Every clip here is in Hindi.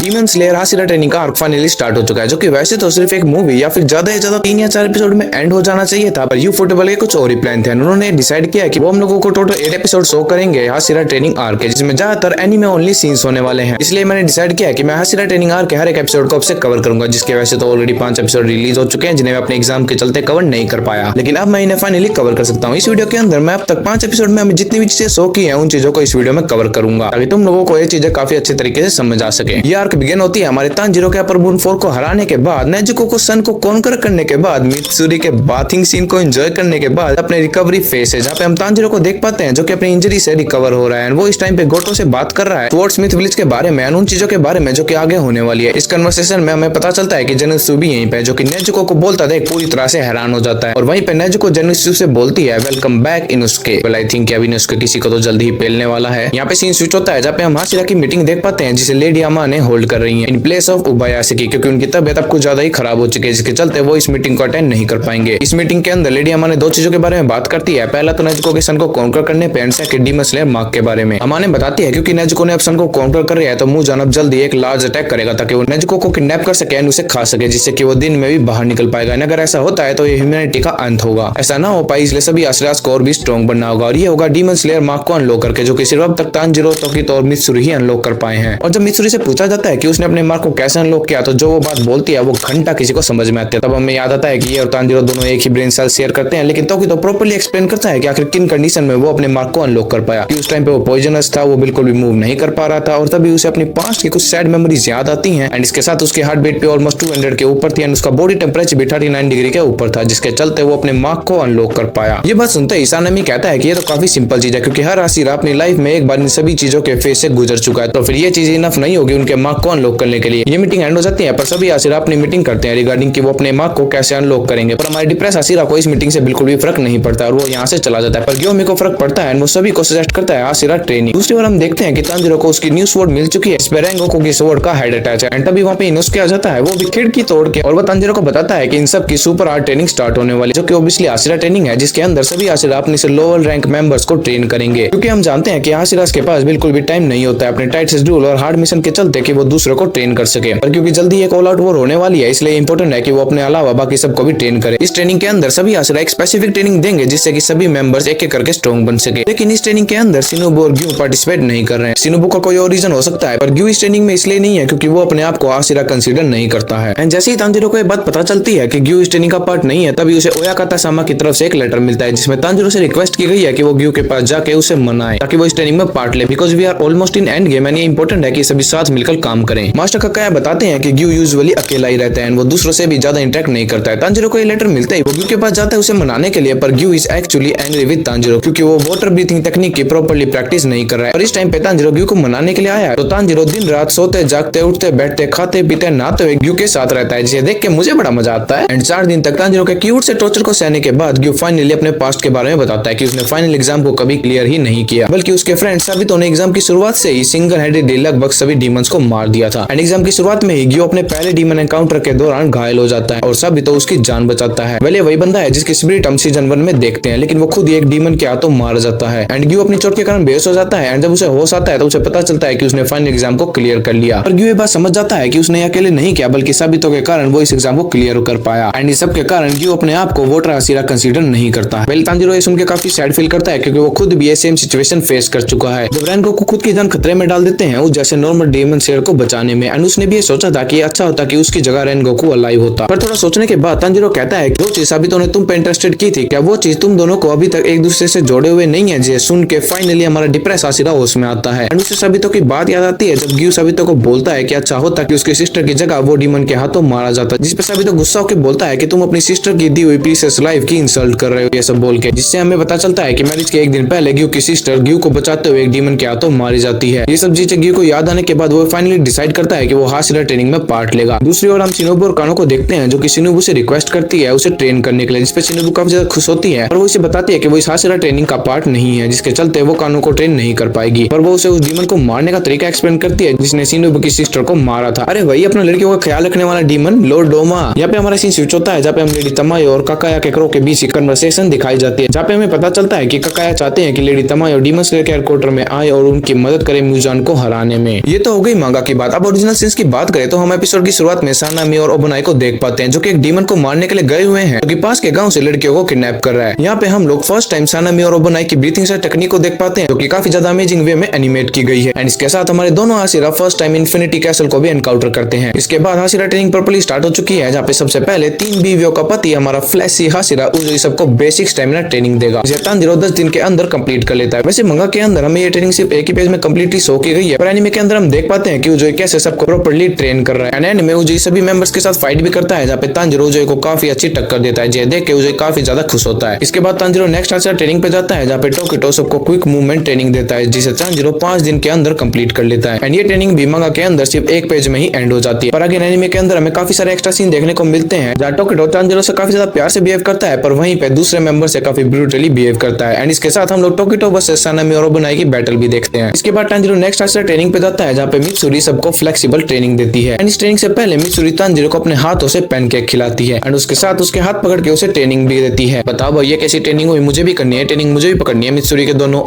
डीमन स्लेयर हाशिरा ट्रेनिंग का आर्क फाइनली स्टार्ट हो चुका है, जो कि वैसे तो सिर्फ एक मूवी या फिर ज्यादा से ज्यादा 3 या 4 एपिसोड में एंड हो जाना चाहिए था, पर यू फुटबॉल के कुछ और ही प्लान थे। उन्होंने डिसाइड किया कि वो हम लोगों को टोटल 8 एपिसोड शो करेंगे हाशिरा ट्रेनिंग आर्क के, जिसमें ज्यादातर एनीमे ओनली सीन्स होने वाले हैं। इसलिए मैंने डिसाइड किया कि मैं हाशिरा ट्रेनिंग आर्क के हर एक एपिसोड को अब से कवर करूंगा, जिसके वैसे तो ऑलरेडी 5 एपिसोड रिलीज हो चुके हैं, जिन्हें मैं अपने एग्जाम के चलते कवर नहीं कर पाया, लेकिन अब मैं इन्हें फाइनली कवर कर सकता हूँ। इस वीडियो के अंदर मैं अब तक 5 एपिसोड में जितनी भी चीजें शो की है उन चीजों को इस वीडियो में कवर करूंगा, ताकि तुम लोगों को ये चीजें काफी अच्छे तरीके से समझ आ सके। ये आर्क बिगिन होती है हमारे तांजीरो के अपर मून 4 को हराने के बाद, नेजुको को सन को कॉन्कर करने के बाद, मित्सुरी के बाथिंग सीन को एंजॉय करने के बाद अपने रिकवरी फेस है, जहाँ पे हम तांजीरो को देख पाते हैं जो कि अपनी इंजरी से रिकवर हो रहा है। वो इस टाइम पे गोटो से बात कर रहा है टुवर्ड्स स्मिथ विलेज के बारे में, उन चीजों के बारे में जो कि आगे होने वाली है। इस कन्वर्सेशन में हमें पता चलता है कि जेनित्सु भी यहीं पे, जो कि नेजुको को बोलता देख पूरी तरह से हैरान हो जाता है, और वहीं पे नेजुको जेनित्सु से बोलती है welcome back Inosuke. Well I think अभी इनुस्के किसी को तो जल्दी ही पेलने वाला है। यहाँ पे सीन स्विच होता है जहाँ पे हम हाशिरा की मीटिंग देख पाते हैं, जिसे लेडी अमा ने होल्ड कर रही है इन प्लेस ऑफ उबायाशी, क्योंकि उनकी तबियत अब कुछ ज्यादा ही खराब हो चुकी है, जिसके चलते वो इस मीटिंग को अटेंड नहीं कर पाएंगे। इस मीटिंग के अंदर लेडी अमा ने 2 चीजों के बारे में बात करती है। पहला तो नेजुको के सन को कॉन्कर करने पे, and second demon slayer mark के बारे में। अमा ने बताती है क्योंकि नेजुको ने अब सन को कॉन्कर कर रहा है तो मुजान अब जल्दी एक लार्ज अटैक करेगा, ताकि वो नेजुको को किडनैप कर सके एंड उसे खा सके, जिससे कि वो दिन में भी बाहर निकल पाएगा। अगर ऐसा होता है तो ये ह्यूमैनिटी का अंत होगा। ऐसा ना हो पाए इसलिए सभी आश्रयास को और भी स्ट्रॉन्ग बनना होगा, और ये होगा डीमन स्लेयर मार्क को अनलॉक करके, जो कि सिर्फ अब तक तांजीरो, तोकितो और मित्सुरी ही अनलॉक कर पाए हैं। और जब मित्सुरी से पूछा जाता है कि उसने अपने मार्क को कैसे अनलॉक किया, तो जो वो बात बोलती है वो घंटा किसी को समझ में आती है। तब हमें याद आता है कि ये और तांजीरो दोनों एक ही ब्रेन सेल शेयर करते हैं, लेकिन तोकितो प्रॉपर्ली एक्सप्लेन करता है कि आखिर किन कंडीशन में वो अपने मार्क को अनलॉक कर पाया। कि उस टाइम पे वो पॉइजनस था, वो बिल्कुल भी मूव नहीं कर पा रहा था, और तभी उसे अपनी पास्ट की कुछ सैड मेमोरीज याद आती हैं, एंड इसके साथ उसकी हार्ट बीट पे ऑलमोस्ट 200 के ऊपर थी, एंड उसका बॉडी टेम्परेचर भी 39 डिग्री के ऊपर था, जिसके चलते वो अपने मार्क को अनलॉक कर पाया। ये बात सुनते ही सानामी कहता है कि ये तो काफी सिंपल चीज है, क्योंकि हर हाशिरा अपनी लाइफ में एक बार इन सभी चीजों के फेस से गुजर चुका है, तो फिर ये चीज इनफ नहीं होगी उनके मार्क को अनलॉक करने के लिए। ये मीटिंग एंड हो जाती है, पर सभी हाशिरा अपनी मीटिंग करते हैं रिगार्डिंग कि वो अपने मार्क को कैसे अनलॉक करेंगे। पर हमारे डिप्रेस हाशिरा को इस मीटिंग से बिल्कुल भी फर्क नहीं पड़ता, और वो यहाँ से चला जाता है। पर ग्योमी को फर्क पड़ता है, वो सभी को सजेस्ट करता है हाशिरा ट्रेनिंग। दूसरी ओर हम देखते हैं कि तांजीरो को उसकी न्यू स्वॉर्ड मिल चुकी है, इस पे रेंगोकू की स्वॉर्ड का हेड अटैच है, एंड तभी वहाँ पे इनुस्के आ जाता है, वो भी खिड़की तोड़ के, और वो तांजीरो को बताता है कि इन सब की सुपर आर्ट ट्रेनिंग स्टार्ट होने वाली, जो कि ऑब्वियसली हाशिरा ट्रेनिंग है, जिसके अंदर सभी हाशिरा अपने से लोअर रैंक मेंबर्स को ट्रेन करेंगे, क्योंकि हम जानते हैं कि हाशिरा के पास बिल्कुल भी टाइम नहीं होता है अपने टाइट शेड्यूल और हार्ड मिशन के चलते कि वो दूसरों को ट्रेन कर सके। पर क्योंकि जल्दी एक ऑल आउट वॉर होने वाली है, इसलिए इंपॉर्टेंट है कि वो अपने अलावा बाकी सबको भी ट्रेन करे। इस ट्रेनिंग के अंदर सभी हाशिरा एक स्पेसिफिक ट्रेनिंग देंगे, जिससे कि सभी मेंबर्स एक एक करके स्ट्रॉन्ग बन सके। लेकिन इस ट्रेनिंग के अंदर शिनोबु और ग्यू पार्टिसिपेट नहीं कर रहे हैं। शिनोबु का कोई और रीजन हो सकता है, पर ग्यू इस ट्रेनिंग में इसलिए नहीं है क्योंकि वो अपने आप को हाशिरा कंसीडर नहीं करता है। एंड जैसे ही तांजीरो को ये बात पता चलती है कि ग्यू इस ट्रेनिंग का पार्ट नहीं है, तभी उसे ओयाकाता सामा की तरफ से एक लेटर मिलता है, जिसमें तांजीरो से रिक्वेस्ट की गई है कि वो ग्यू के पास जाके उसे मनाए, ताकि वो इस ट्रेनिंग में पार्ट ले, because we are almost in end game, and ये इंपॉर्टेंट है कि सभी साथ मिलकर काम करें। मास्टर काकाया बताते हैं कि ग्यू यूजुअली अकेला ही रहता है, वो दूसरों से भी ज्यादा इंटरेक्ट नहीं करता है। तांजीरो को ये लेटर मिलते ही वो ग्यू के पास जाता है उसे मनाने के लिए, पर Giyu is actually angry with Tanjiro, क्योंकि वो वाटर ब्रीथिंग टेक्निक की प्रॉपर्ली प्रैक्टिस नहीं कर रहा है। और इस टाइम पे तांजीरो ग्यू को मनाने के लिए आया है, तो तांजीरो दिन रात सोते जागते उठते बैठते खाते पीते नहाते हुए ग्यू के साथ रहता है, जिसे देख के मुझे बड़ा मजा आता है। एंड 4 दिन तक तांजीरो के क्यूट से टॉर्चर को सहने के बाद ग्यू फाइनली अपने पास्ट के बारे में बताता है कि उसने फाइनल एग्जाम को कभी क्लियर ही नहीं किया, बल्कि उसके फ्रेंड साबितो ने एग्जाम की शुरुआत से ही सिंगल हैंडेडली लगभग सभी डीमंस को मार दिया था। एंड एग्जाम की शुरुआत में ही ग्यू अपने पहले डीमन एनकाउंटर के दौरान घायल हो जाता है, और साबितो उसकी जान बचाता है। पहले वही बंदा है जिसकी स्पिरिट हम सीजन 1 में देखते हैं, लेकिन वो खुद ही एक डीमन के हाथों मार जाता है। एंड ग्यू अपनी चोट के कारण बेहोश हो जाता है, एंड जब उसे होश आता है तो उसे पता चलता है कि उसने फाइनल एग्जाम को क्लियर कर लिया। और ग्यू ये बात समझ जाता है कि उसने अकेले नहीं किया, बल्कि साबितो के कारण वो इस एग्जाम को क्लियर कर पाया। एंड इस सब के कारण ग्यू अपने आप को वोटर हाशिरा कंसीडर नहीं करता है। पहले तांजीरो ये सुन के काफी सैड फील करता है, क्योंकि वो खुद भी ये सेम सिचुएशन फेस कर चुका है, जब रेंगोकू खुद की जान खतरे में डाल देते हैं उस जैसे नॉर्मल डीमन स्लेयर को बचाने में। एंड उसने भी ये सोचा था कि अच्छा होता कि उसकी जगह रेंगोकू अलाइव होता, पर थोड़ा सोचने के बाद तांजीरो कहता है कि जो चीज साबितो ने तुम पे इंटरेस्टेड की थी, क्या वो चीज तुम दोनों को अभी तक एक दूसरे से जोड़े हुए नहीं है। जिसे सुन के फाइनली हमारा डिप्रेस हाशिरा होश में आता है, एंड उसे साबितो की बात याद आती है जब ग्यू साबितो को बोलता है कि अच्छा होता कि उसकी सिस्टर की जगह वो डीमन के हाथों मारा जाता, जिस पे साबितो गुस्सा होकर बोलता है कि तुम अपनी सिस्टर की दी हुई प्रीशियस लाइफ की इंसल्ट कर रहे हो, ये सब बोल के। जिससे हमें पता चलता है कि मैरिज के एक दिन पहले ग्यू की सिस्टर ग्यू को बचाते हुए एक डीमन के हाथों मारी जाती है। ये सब चीजें ग्यू को याद आने के बाद वो फाइनली डिसाइड करता है कि वो हाशिरा ट्रेनिंग में पार्ट लेगा। दूसरी ओर हम शिनोबु और कानो को देखते हैं, जो कि शिनोबु से रिक्वेस्ट करती है उसे ट्रेन करने के लिए, जिसपे शिनोबु काफी ज्यादा खुश होती है, और वो उसे बताती है कि वो इस हाशिरा ट्रेनिंग का पार्ट नहीं है, जिसके चलते वो कानो को ट्रेन नहीं कर पाएगी। पर वो उसे उस डीमन को मारने का तरीका एक्सप्लेन करती है जिसने शिनोबु की सिस्टर को मारा था। अरे वही अपने लड़कियों का ख्याल रखने वाला डीमन लॉर्ड डोमा। यहाँ पे हमारा सीन स्विच होता है, जहाँ पे हम लेडी तमायो और काकाया के क्रो के बीच कन्वर्सेशन दिखाई जाती है, जहाँ पे हमें पता चलता है कि काकाया चाहते हैं कि लेडी तमायो डीमन स्लेयर के हेडक्वार्टर में आए और उनकी मदद करे म्यूजान को हराने में। ये तो हो गई मांगा बाकी बात अब ओरिजिनल सीन्स की बात करें तो हम एपिसोड की शुरुआत में सानामी और ओबनाई को देख पाते हैं, जो कि एक डीमन को मारने के लिए गए हुए हैं, जो कि पास के गांव से लड़कियों को किडनैप कर रहा है। यहाँ पे हम लोग फर्स्ट टाइम सानामी और ओबनाई की ब्रीथिंग से टेक्निक को देख पाते हैं, जो कि काफी ज्यादा अमेजिंग वे में एनिमेट की गई है। एंड इसके साथ हमारे दोनों Hashira first time infinity castle को भी एनकाउंटर करते हैं। इसके बाद हाशिरा ट्रेनिंग प्रॉपर्ली स्टार्ट हो चुकी है, जहाँ पे सबसे पहले 3 बीवियों का पति हमारा फ्लैशी हाशिरा उजोई सबको बेसिक स्टेमिना ट्रेनिंग देगा, जिसे तांजीरो 10 दिन के अंदर कंप्लीट कर लेता है। वैसे मंगा के अंदर हमें ये ट्रेनिंग सिर्फ एक ही पेज में कंप्लीटली शो की गई है, पर एनीमे के अंदर हम देख पाते हैं कि उजोई कैसे सबको प्रॉपर्ली ट्रेन कर रहा है। एंड में उजोई सभी मेंबर्स के साथ फाइट भी करता है, जहाँ पे तांजीरो उजोई को काफी अच्छी टक्कर देता है, जिसे देख के उजोई काफी ज्यादा खुश होता है। इसके बाद तांजीरो नेक्स्ट हाशिरा ट्रेनिंग पे जाता है, जहाँ पे टोकिटो सबको क्विक मूवमेंट ट्रेनिंग देता है, जिसे तांजीरो 5 दिन के अंदर कंप्लीट कर लेता है। एंड ये ट्रेनिंग भी मंगा के अंदर सिर्फ एक पेज में ही एंड हो जाती है। पर आगे एनीमे के अंदर हमें काफी सारे एक्स्ट्रा सीन देखने को मिलते हैं, जहाँ टोकिटो तांजीरो से काफी ज्यादा प्यार से बिहेव करता है, पर वहीं पे दूसरे मेंबर से काफी ब्रूटली बिहेव करता है। एंड इसके साथ हम लोग टोकिटो वर्सेस सानामी और ओबनाई की बैटल भी देखते हैं। इसके बाद तांजीरो नेक्स्ट हाशिरा ट्रेनिंग पे जाता है, जहाँ पे मित्सुरी सबको फ्लेक्सिबल ट्रेनिंग देती है। एंड इस ट्रेनिंग से पहले मित्सुरी तांजीरो को अपने हाथों से पैनकेक खिलाती है, एंड उसके साथ उसके हाथ पकड़ के उसे ट्रेनिंग भी देती है। बताओ भाई ये कैसी ट्रेनिंग हुई, मुझे भी करनी है ट्रेनिंग, मुझे भी पकड़नी है मित्सुरी के दोनों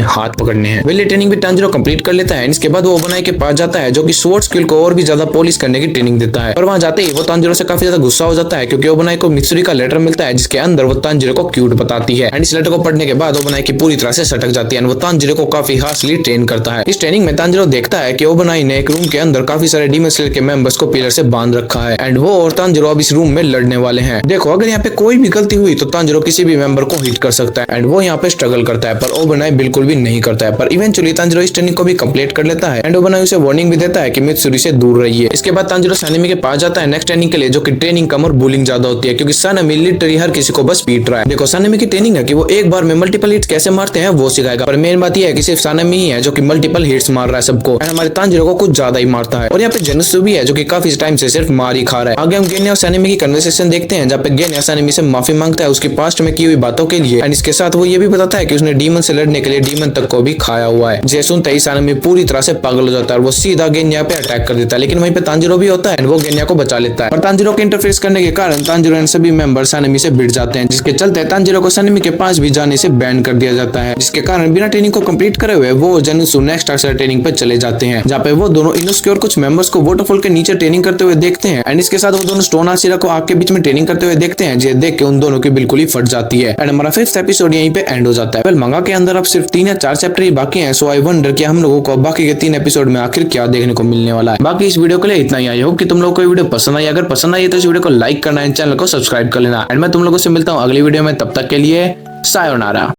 हाथ पकड़ने हैं। वेल ट्रेनिंग भी तांजीरो कंप्लीट कर लेता है। इसके बाद वो ओबनाई के पास जाता है, जो कि स्वॉर्ड स्किल को और भी ज्यादा पॉलिश करने की ट्रेनिंग देता है। पर वहां जाते ही वो तांजीरो से काफी ज्यादा गुस्सा हो जाता है, क्योंकि ओबनाई को मित्सुरी का लेटर मिलता है, जिसके अंदर वो तांजीरो को क्यूट बताती है। एंड इस लेटर को पढ़ने के बाद ओबनाई की पूरी तरह से सटक जाती है, वो तांजीरो को काफी हार्शली ट्रेन करता है। इस ट्रेनिंग में तांजीरो देखता है कि ओबनाई ने एक रूम के अंदर काफी सारे डीमन स्लेयर के मेंबर्स को पिलर से बांध रखा है, एंड वो और तांजीरो अब इस रूम में लड़ने वाले हैं। देखो अगर यहाँ पे कोई भी गलती हुई तो तांजीरो किसी भी मेंबर को हिट कर सकता है, एंड वो यहाँ पे स्ट्रगल करता है, पर ओबनाई बिल्कुल भी नहीं करता है। पर इवेंचुअली तांजीरो इस ट्रेनिंग को भी कंप्लीट कर लेता है, एंड ओबनाई उसे वार्निंग भी देता है कि मित्सुरी से दूर रहिए। इसके बाद तांजीरो सानामी के पास जाता है नेक्स्ट ट्रेनिंग के लिए, जो कि ट्रेनिंग कम और बुलिंग ज्यादा होती है, क्योंकि सानामी लिटरली हर किसी को बस पीट रहा है। देखो सानामी की ट्रेनिंग है कि वो एक बार में मल्टीपल हिट्स कैसे मारते हैं वो सिखाएगा, पर मेन बात यह है कि सिर्फ सानामी ही है जो कि मल्टीपल हिट्स मार रहा है सबको, एंड हमारे तांजीरो को कुछ ज्यादा ही मारता है। और यहाँ पे जेनुत्सु भी है, जो कि काफी टाइम से सिर्फ मार ही खा रहा है। आगे हम गेन्या और सानामी की कन्वर्सेशन देखते हैं, जहाँ पे गेन्या सानामी से माफी मांगता है उसकी पास्ट में की हुई बातों के लिए, एंड इसके साथ वो ये भी बताता है कि उसने डीमन से लड़ने के लिए डीमन तक को भी खाया हुआ है। जिसे सुनते ही सानामी पूरी तरह से पागल हो जाता है और वो सीधा गेन्या पे अटैक कर देता है, लेकिन वहीं पे तांजीरो भी होता है एंड वो गेन्या को बचा लेता है। पर तांजीरो के इंटरफेस करने के कारण तांजीरो एंड सभी मेंबर सानामी से भिड़ जाते हैं, जिसके चलते तांजीरो को सानामी के पास भी जाने से बैन कर दिया जाता है, जिसके कारण बिना ट्रेनिंग को कंप्लीट करे हुए वो जेनुत्सु नेक्स्ट हाशिरा ट्रेनिंग पे चले जाते हैं, जहाँ पे वो दोनों इनोसुके और कुछ मेंबर्स को वाटरफॉल के नीचे ट्रेनिंग करते हुए देखते हैं। एंड इसके साथ वो दोनों स्टोन हाशिरा को आग के बीच में ट्रेनिंग करते हुए देखते हैं, जिसे देख के उन दोनों की बिल्कुल ही फट जाती है। एंड हमारा 5th एपिसोड यहीं पे एंड हो जाता है। वेल मंगा के अंदर अब सिर्फ 3 या 4 चैप्टर ही बाकी हैं, सो आई वंडर कि हम लोगों को बाकी के 3 एपिसोड में आखिर क्या देखने को मिलने वाला है। बाकी इस वीडियो के लिए इतना ही। आई होप कि तुम लोगों को वीडियो पसंद आई। अगर पसंद आई तो इस वीडियो को लाइक करना है, चैनल को सब्सक्राइब कर लेना, एंड मैं तुम लोगों से मिलता हूँ अगली वीडियो में। तब तक के लिए सायोनारा।